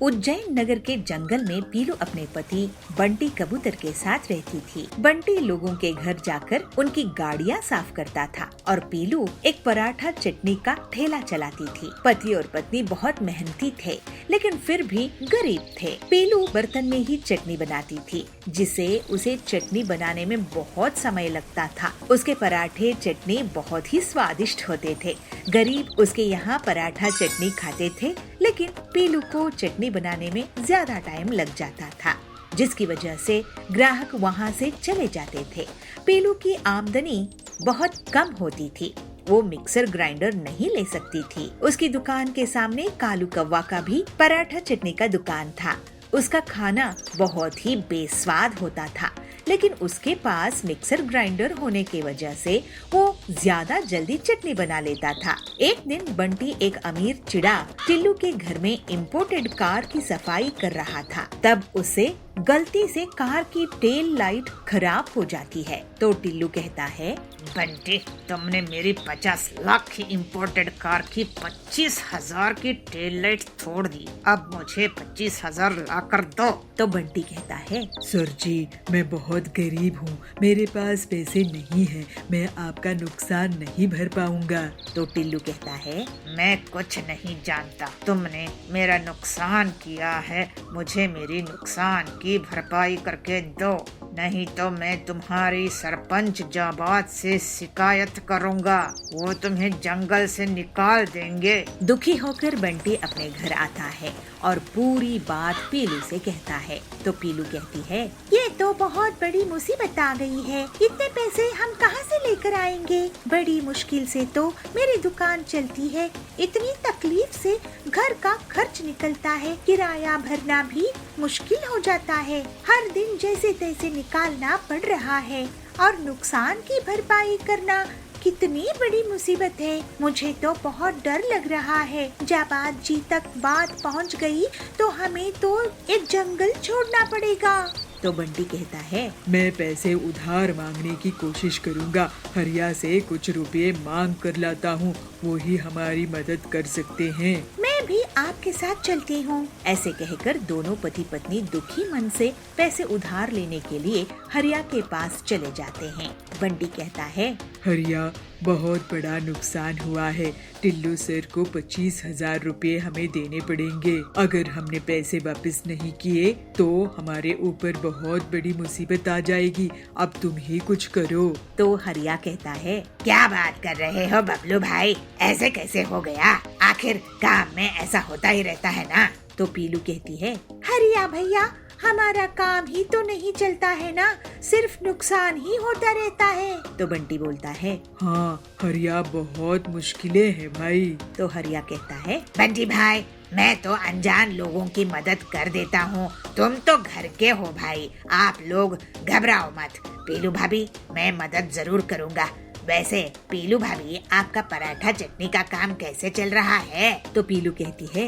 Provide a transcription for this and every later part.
उज्जैन नगर के जंगल में पीलू अपने पति बंटी कबूतर के साथ रहती थी। बंटी लोगों के घर जाकर उनकी गाड़ियाँ साफ करता था और पीलू एक पराठा चटनी का ठेला चलाती थी। पति और पत्नी बहुत मेहनती थे, लेकिन फिर भी गरीब थे। पीलू बर्तन में ही चटनी बनाती थी, जिसे उसे चटनी बनाने में बहुत समय लगता था। उसके पराठे चटनी बहुत ही स्वादिष्ट होते थे। गरीब उसके यहाँ पराठा चटनी खाते थे, लेकिन पीलू को चटनी बनाने में ज्यादा टाइम लग जाता था, जिसकी वजह से ग्राहक वहाँ से चले जाते थे। पीलू की आमदनी बहुत कम होती थी। वो मिक्सर ग्राइंडर नहीं ले सकती थी। उसकी दुकान के सामने कालू कौवा का भी पराठा चटनी का दुकान था। उसका खाना बहुत ही बेस्वाद होता था, लेकिन उसके पास मिक्सर ग्राइंडर होने की वजह से वो ज्यादा जल्दी चटनी बना लेता था। एक दिन बंटी एक अमीर चिड़ा टिल्लू के घर में इम्पोर्टेड कार की सफाई कर रहा था। तब उसे गलती से कार की टेल लाइट खराब हो जाती है, तो टिल्लू कहता है, बंटी, तुमने मेरी 50 लाख की इम्पोर्टेड कार की 25,000 की टेल लाइट तोड़ दी। अब मुझे 25,000 ला कर दो। तो बंटी कहता है, सर जी, मैं बहुत गरीब हूँ, मेरे पास पैसे नहीं हैं, मैं आपका नुकसान नहीं भर पाऊंगा। तो टिल्लू कहता है, मैं कुछ नहीं जानता, तुमने मेरा नुकसान किया है, मुझे मेरी नुकसान की भरपाई करके दो, नहीं तो मैं तुम्हारी सरपंच जाबाज से शिकायत करूंगा। वो तुम्हें जंगल से निकाल देंगे। दुखी होकर बंटी अपने घर आता है और पूरी बात पीलू से कहता है। तो पीलू कहती है, ये तो बहुत बड़ी मुसीबत आ गई है, इतने पैसे हम कहाँ से लेकर आएंगे? बड़ी मुश्किल से तो मेरी दुकान चलती है, इतनी तकलीफ से घर का खर्च निकलता है, किराया भरना भी मुश्किल हो जाता है, हर दिन जैसे तैसे निकालना पड़ रहा है और नुकसान की भरपाई करना कितनी बड़ी मुसीबत है। मुझे तो बहुत डर लग रहा है, जाबाज जी तक बात पहुंच गई तो हमें तो एक जंगल छोड़ना पड़ेगा। तो बंटी कहता है, मैं पैसे उधार मांगने की कोशिश करूंगा, हरिया से कुछ रुपए मांग कर लाता हूँ, वो ही हमारी मदद कर सकते हैं। मैं भी आपके साथ चलती हूँ। ऐसे कहकर दोनों पति पत्नी दुखी मन से पैसे उधार लेने के लिए हरिया के पास चले जाते हैं। बंटी कहता है, हरिया, बहुत बड़ा नुकसान हुआ है, टिल्लू सर को 25,000 रुपए हमें देने पड़ेंगे। अगर हमने पैसे वापस नहीं किए तो हमारे ऊपर बहुत बड़ी मुसीबत आ जाएगी, अब तुम ही कुछ करो। तो हरिया कहता है, क्या बात कर रहे हो बबलू भाई, ऐसे कैसे हो गया? आखिर काम में ऐसा होता ही रहता है ना। तो पीलू कहती है, हरिया भैया, हमारा काम ही तो नहीं चलता है ना, सिर्फ नुकसान ही होता रहता है। तो बंटी बोलता है, हाँ हरिया, बहुत मुश्किलें हैं भाई। तो हरिया कहता है, बंटी भाई, मैं तो अनजान लोगों की मदद कर देता हूँ, तुम तो घर के हो भाई, आप लोग घबराओ मत। पीलू भाभी, मैं मदद जरूर करूँगा। वैसे पीलू भाभी, आपका पराठा चटनी का काम कैसे चल रहा है? तो पीलू कहती है,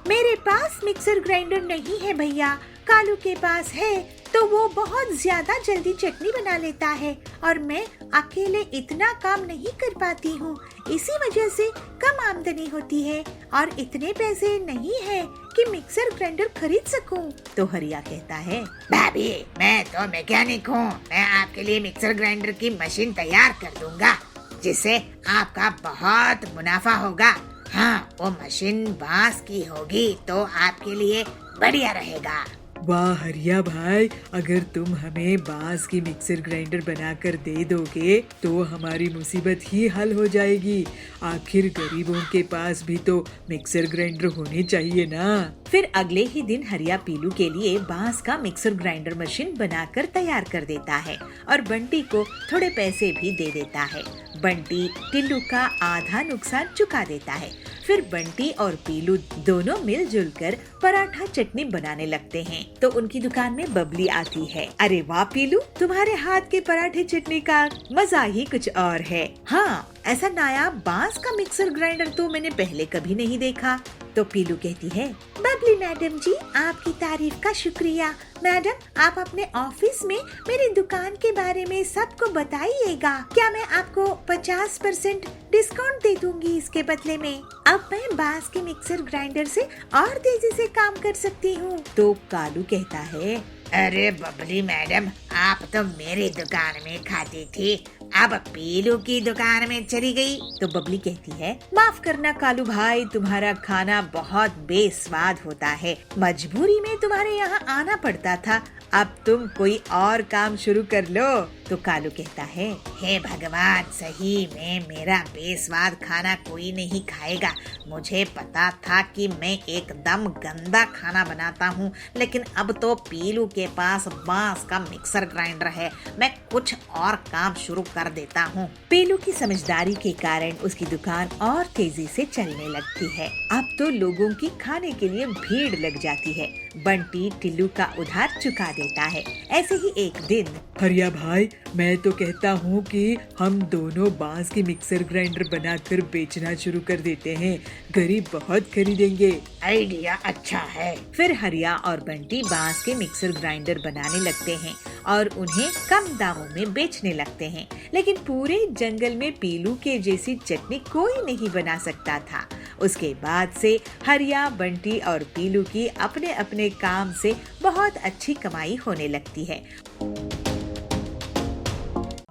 मेरे पास मिक्सर ग्राइंडर नहीं है भैया, कालू के पास है, तो वो बहुत ज्यादा जल्दी चटनी बना लेता है और मैं अकेले इतना काम नहीं कर पाती हूँ, इसी वजह से कम आमदनी होती है और इतने पैसे नहीं है कि मिक्सर ग्राइंडर खरीद सकूं। तो हरिया कहता है, भाभी, मैं तो मैकेनिक हूँ, मैं आपके लिए मिक्सर ग्राइंडर की मशीन तैयार कर दूंगा, जिससे आपका बहुत मुनाफा होगा। हाँ, वो मशीन बांस की होगी तो आपके लिए बढ़िया रहेगा। वाह हरिया भाई, अगर तुम हमें बांस की मिक्सर ग्राइंडर बनाकर दे दोगे तो हमारी मुसीबत ही हल हो जाएगी। आखिर गरीबों के पास भी तो मिक्सर ग्राइंडर होने चाहिए ना। फिर अगले ही दिन हरिया पीलू के लिए बांस का मिक्सर ग्राइंडर मशीन बनाकर तैयार कर देता है और बंटी को थोड़े पैसे भी दे देता है। बंटी टिल्लू का आधा नुकसान चुका देता है। फिर बंटी और पीलू दोनों मिलजुल कर पराठा चटनी बनाने लगते हैं। तो उनकी दुकान में बबली आती है। अरे वाह पीलू, तुम्हारे हाथ के पराठे चटनी का मजा ही कुछ और है। हाँ, ऐसा नायाब बांस का मिक्सर ग्राइंडर तो मैंने पहले कभी नहीं देखा। तो तो पीलू कहती है, बबली मैडम जी, आपकी तारीफ का शुक्रिया। मैडम, आप अपने ऑफिस में मेरी दुकान के बारे में सबको बताइएगा। क्या मैं आपको 50% डिस्काउंट दे दूंगी इसके बदले में। अब मैं बांस के मिक्सर ग्राइंडर से और तेजी से काम कर सकती हूँ। तो कालू कहता है, अरे बबली मैडम, आप तो मेरी दुकान में खाती थी, अब पीलू की दुकान में चली गई। तो बबली कहती है, माफ करना कालू भाई, तुम्हारा खाना बहुत बेस्वाद होता है। मजबूरी में तुम्हारे यहाँ आना पड़ता था। अब तुम कोई और काम शुरू कर लो। तो कालू कहता है, हे भगवान, सही में मेरा बेस्वाद खाना कोई नहीं खाएगा। मुझे पता था कि मैं एकदम गंदा खाना बनाता हूँ, लेकिन अब तो पीलू के पास बांस का मिक्सर ग्राइंडर है। मैं कुछ और काम शुरू कर देता हूँ। पीलू की समझदारी के कारण उसकी दुकान और तेजी से चलने लगती है। अब तो लोगों की खाने के लिए भीड़ लग जाती है। बंटी टिल्लू का उधार चुका देता है। ऐसे ही एक दिन, हरिया भाई, मैं तो कहता हूँ कि हम दोनों बांस की मिक्सर ग्राइंडर बनाकर बेचना शुरू कर देते हैं। गरीब बहुत खरीदेंगे। आइडिया अच्छा है। फिर हरिया और बंटी बांस के मिक्सर ग्राइंडर बनाने लगते हैं और उन्हें कम दामों में बेचने लगते हैं। लेकिन पूरे जंगल में पीलू के जैसी चटनी कोई नहीं बना सकता था। उसके बाद से हरिया, बंटी और पीलू की अपने अपने काम से बहुत अच्छी कमाई होने लगती है।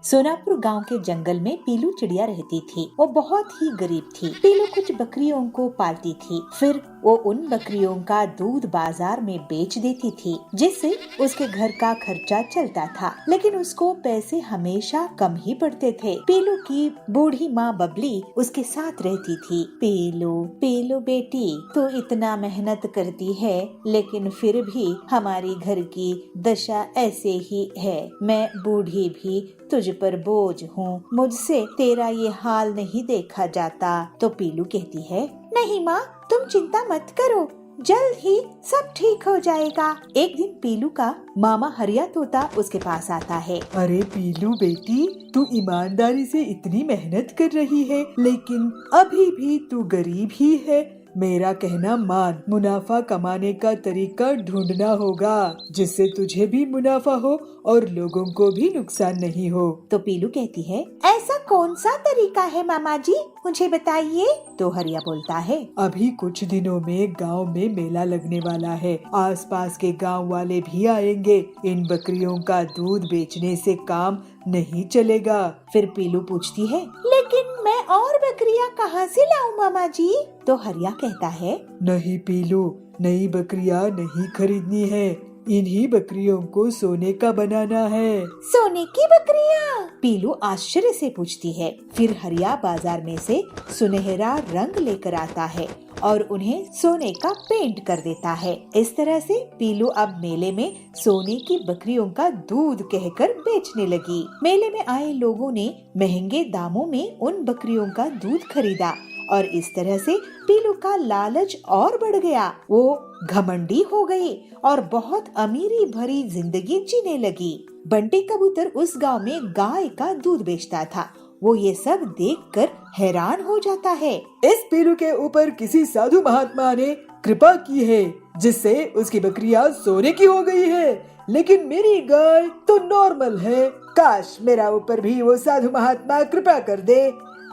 सोनापुर गांव के जंगल में पीलू चिड़िया रहती थी। वो बहुत ही गरीब थी। पीलू कुछ बकरियों को पालती थी। फिर वो उन बकरियों का दूध बाजार में बेच देती थी, जिससे उसके घर का खर्चा चलता था। लेकिन उसको पैसे हमेशा कम ही पड़ते थे। पीलू की बूढ़ी माँ बबली उसके साथ रहती थी। पीलू, पीलू बेटी, तू इतना मेहनत करती है, लेकिन फिर भी हमारी घर की दशा ऐसे ही है। मैं बूढ़ी भी तुझ पर बोझ हूँ। मुझसे तेरा ये हाल नहीं देखा जाता। तो पीलू कहती है, नहीं माँ, तुम चिंता मत करो, जल्द ही सब ठीक हो जाएगा। एक दिन पीलू का मामा हरिया तोता उसके पास आता है। अरे पीलू बेटी, तू ईमानदारी से इतनी मेहनत कर रही है, लेकिन अभी भी तू गरीब ही है। मेरा कहना मान, मुनाफा कमाने का तरीका ढूंढना होगा, जिससे तुझे भी मुनाफा हो और लोगों को भी नुकसान नहीं हो। तो पीलू कहती है, ऐसा कौन सा तरीका है मामा जी, मुझे बताइए। तो हरिया बोलता है, अभी कुछ दिनों में गांव में मेला लगने वाला है। आसपास के गांव वाले भी आएंगे। इन बकरियों का दूध बेचने से काम नहीं चलेगा। फिर पीलू पूछती है, लेकिन मैं और बकरियां कहाँ से लाऊं मामा जी? तो हरिया कहता है, नहीं पीलू, नई बकरियां नहीं खरीदनी है। इन्हीं बकरियों को सोने का बनाना है। सोने की बकरियां? पीलू आश्चर्य से पूछती है। फिर हरिया बाजार में से सुनहरा रंग लेकर आता है और उन्हें सोने का पेंट कर देता है। इस तरह से पीलू अब मेले में सोने की बकरियों का दूध कहकर बेचने लगी। मेले में आए लोगों ने महंगे दामों में उन बकरियों का दूध खरीदा और इस तरह से पीलू का लालच और बढ़ गया। वो घमंडी हो गई और बहुत अमीरी भरी जिंदगी जीने लगी। बंटी कबूतर उस गांव में गाय का दूध बेचता था। वो ये सब देखकर हैरान हो जाता है। इस पीलू के ऊपर किसी साधु महात्मा ने कृपा की है, जिससे उसकी बकरियां सोने की हो गई है, लेकिन मेरी गाय तो नॉर्मल है। काश मेरा ऊपर भी वो साधु महात्मा कृपा कर दे,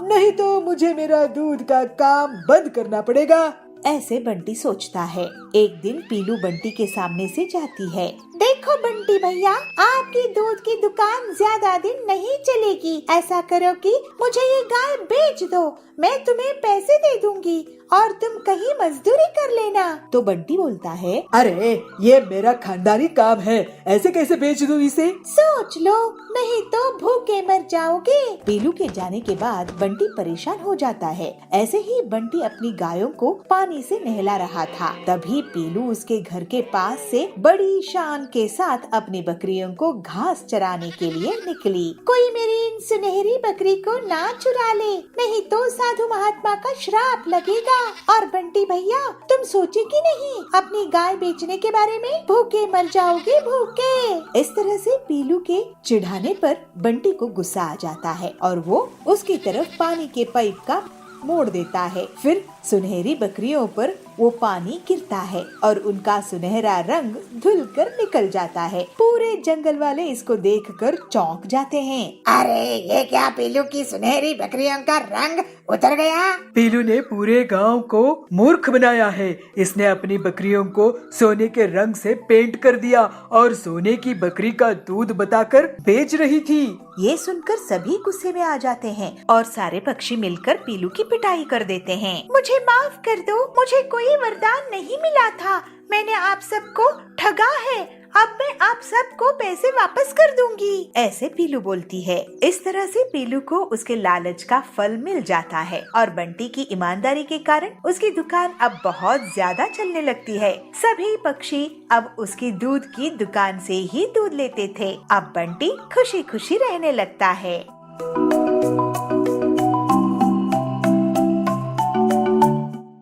नहीं तो मुझे मेरा दूध का काम बंद करना पड़ेगा। ऐसे बंटी सोचता है। एक दिन पीलू बंटी के सामने से जाती है। देखो बंटी भैया, आपकी दूध की दुकान ज्यादा दिन नहीं चलेगी। ऐसा करो कि मुझे ये गाय बेच दो, मैं तुम्हें पैसे दे दूंगी और तुम कहीं मजदूरी कर लेना। तो बंटी बोलता है, अरे ये मेरा खानदानी काम है, ऐसे कैसे बेच दूं इसे? सोच लो, नहीं तो भूखे मर जाओगे। पीलू के जाने के बाद बंटी परेशान हो जाता है। ऐसे ही बंटी अपनी गायों को पानी से नहला रहा था। तभी पीलू उसके घर के पास से बड़ी शान के साथ अपनी बकरियों को घास चराने के लिए निकली। कोई मेरी इन सुनहरी बकरी को ना चुरा ले, नहीं तो साधु महात्मा का श्राप लगेगा। और बंटी भैया, तुम सोचे कि नहीं अपनी गाय बेचने के बारे में? भूखे मर जाओगे, भूखे। इस तरह से पीलू के चिढ़ाने पर बंटी को गुस्सा आ जाता है और वो उसकी तरफ पानी के पाइप का मोड़ देता है। फिर सुनहरी बकरियों पर वो पानी गिरता है और उनका सुनहरा रंग धुलकर निकल जाता है। पूरे जंगल वाले इसको देखकर चौंक जाते हैं। अरे ये क्या, पीलू की सुनहरी बकरियों का रंग उतर गया। पीलू ने पूरे गांव को मूर्ख बनाया है। इसने अपनी बकरियों को सोने के रंग से पेंट कर दिया और सोने की बकरी का दूध बताकर बेच रही थी। ये सुनकर सभी गुस्से में आ जाते हैं और सारे पक्षी मिलकर पीलू की पिटाई कर देते हैं। मुझे माफ कर दो, मुझे कोई वरदान नहीं मिला था, मैंने आप सबको ठगा है। अब मैं आप सबको पैसे वापस कर दूंगी, ऐसे पीलू बोलती है। इस तरह से पीलू को उसके लालच का फल मिल जाता है और बंटी की ईमानदारी के कारण उसकी दुकान अब बहुत ज्यादा चलने लगती है। सभी पक्षी अब उसकी दूध की दुकान से ही दूध लेते थे। अब बंटी खुशी खुशी रहने लगता है।